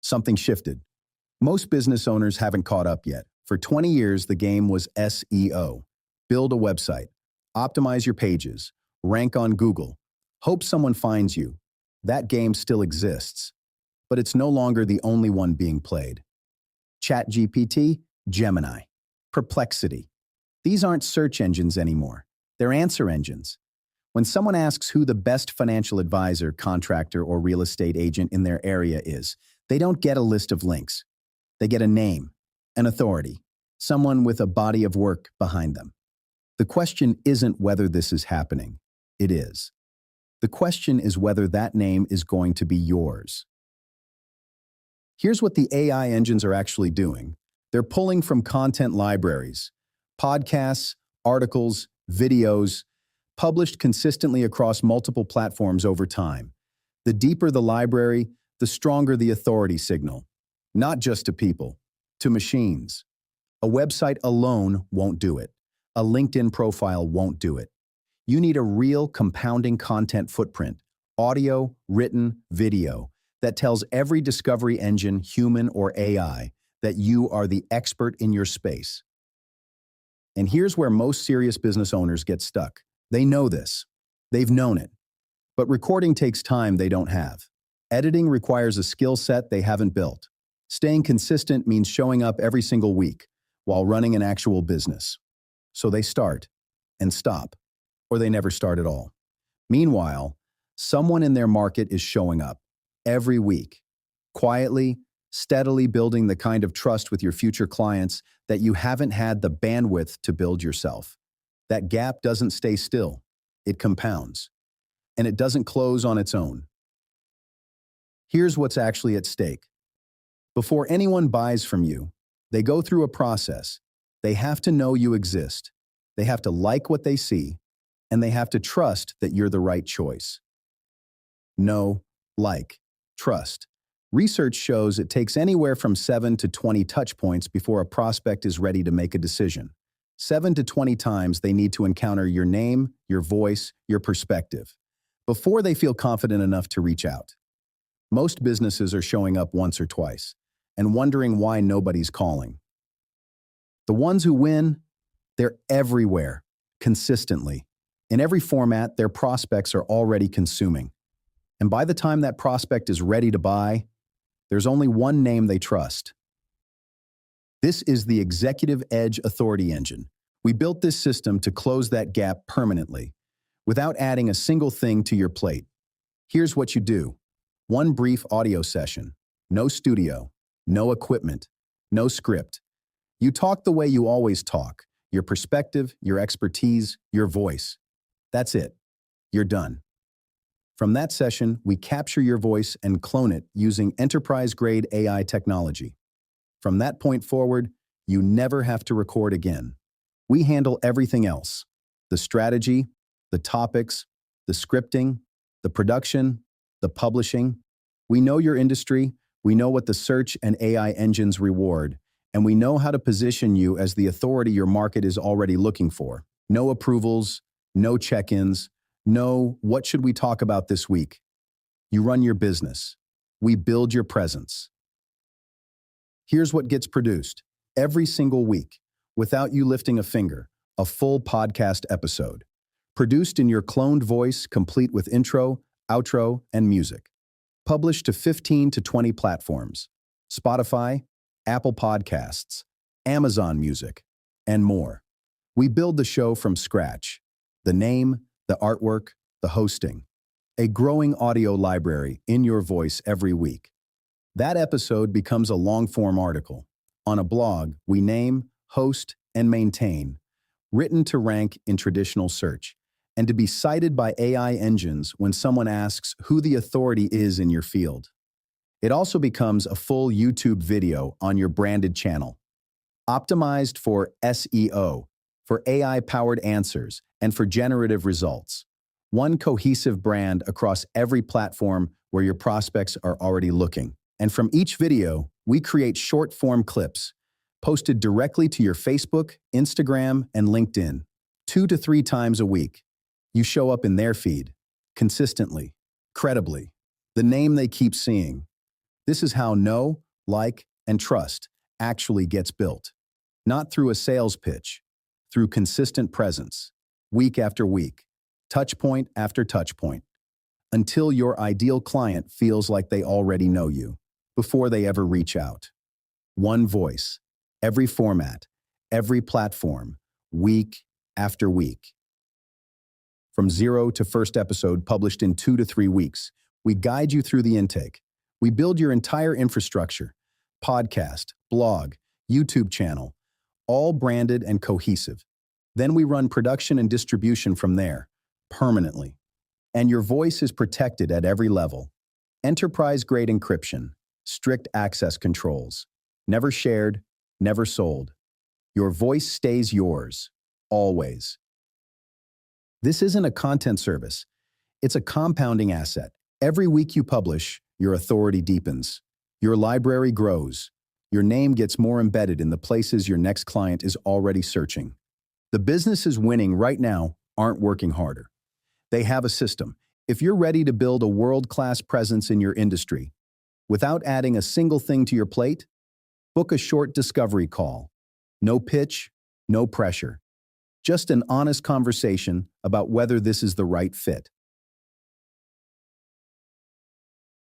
something shifted. Most business owners haven't caught up yet. For 20 years, the game was SEO. Build a website, optimize your pages, rank on Google, hope someone finds you. That game still exists, but it's no longer the only one being played. ChatGPT, Gemini, Perplexity. These aren't search engines anymore. They're answer engines. When someone asks who the best financial advisor, contractor, or real estate agent in their area is, they don't get a list of links. They get a name, an authority, someone with a body of work behind them. The question isn't whether this is happening. It is. The question is whether that name is going to be yours. Here's what the AI engines are actually doing. They're pulling from content libraries, podcasts, articles, videos, published consistently across multiple platforms over time. The deeper the library, the stronger the authority signal. Not just to people, to machines. A website alone won't do it. A LinkedIn profile won't do it. You need a real compounding content footprint, audio, written, video, that tells every discovery engine, human or AI, that you are the expert in your space. And here's where most serious business owners get stuck. They know this. They've known it. But recording takes time they don't have. Editing requires a skill set they haven't built. Staying consistent means showing up every single week while running an actual business. So they start and stop, or they never start at all. Meanwhile, someone in their market is showing up every week, quietly, steadily building the kind of trust with your future clients that you haven't had the bandwidth to build yourself. That gap doesn't stay still. It compounds. And it doesn't close on its own. Here's what's actually at stake. Before anyone buys from you, they go through a process. They have to know you exist. They have to like what they see, and they have to trust that you're the right choice. Know, like, trust. Research shows it takes anywhere from 7 to 20 touch points before a prospect is ready to make a decision. 7 to 20 times they need to encounter your name, your voice, your perspective, before they feel confident enough to reach out. Most businesses are showing up once or twice and wondering why nobody's calling. The ones who win, they're everywhere, consistently. In every format, their prospects are already consuming. And by the time that prospect is ready to buy, there's only one name they trust. This is the Executive Edge Authority Engine. We built this system to close that gap permanently, without adding a single thing to your plate. Here's what you do. One brief audio session. No studio. No equipment. No script. You talk the way you always talk. Your perspective, your expertise, your voice. That's it. You're done. From that session, we capture your voice and clone it using enterprise-grade AI technology. From that point forward, you never have to record again. We handle everything else: the strategy, the topics, the scripting, the production, the publishing. We know your industry, we know what the search and AI engines reward, and we know how to position you as the authority your market is already looking for. No approvals, no check-ins, no "what should we talk about this week?" You run your business. We build your presence. Here's what gets produced every single week, without you lifting a finger: a full podcast episode, produced in your cloned voice, complete with intro, outro, and music. Published to 15 to 20 platforms: Spotify, Apple Podcasts, Amazon Music, and more. We build the show from scratch: the name, the artwork, the hosting. A growing audio library in your voice every week. That episode becomes a long-form article. On a blog, we name, host, and maintain, written to rank in traditional search, and to be cited by AI engines when someone asks who the authority is in your field. It also becomes a full YouTube video on your branded channel, optimized for SEO, for AI-powered answers, and for generative results. One cohesive brand across every platform where your prospects are already looking. And from each video, we create short-form clips, posted directly to your Facebook, Instagram, and LinkedIn, 2 to 3 times a week. You show up in their feed, consistently, credibly, the name they keep seeing. This is how know, like, and trust actually gets built. Not through a sales pitch, through consistent presence, week after week, touch point after touch point, until your ideal client feels like they already know you before they ever reach out. One voice, every format, every platform, week after week. From zero to first episode published in 2 to 3 weeks, we guide you through the intake. We build your entire infrastructure, podcast, blog, YouTube channel, all branded and cohesive. Then we run production and distribution from there, permanently. And your voice is protected at every level. Enterprise-grade encryption, strict access controls, never shared, never sold. Your voice stays yours, always. This isn't a content service. It's a compounding asset. Every week you publish, your authority deepens. Your library grows. Your name gets more embedded in the places your next client is already searching. The businesses winning right now aren't working harder. They have a system. If you're ready to build a world-class presence in your industry, without adding a single thing to your plate, book a short discovery call. No pitch, no pressure. Just an honest conversation about whether this is the right fit.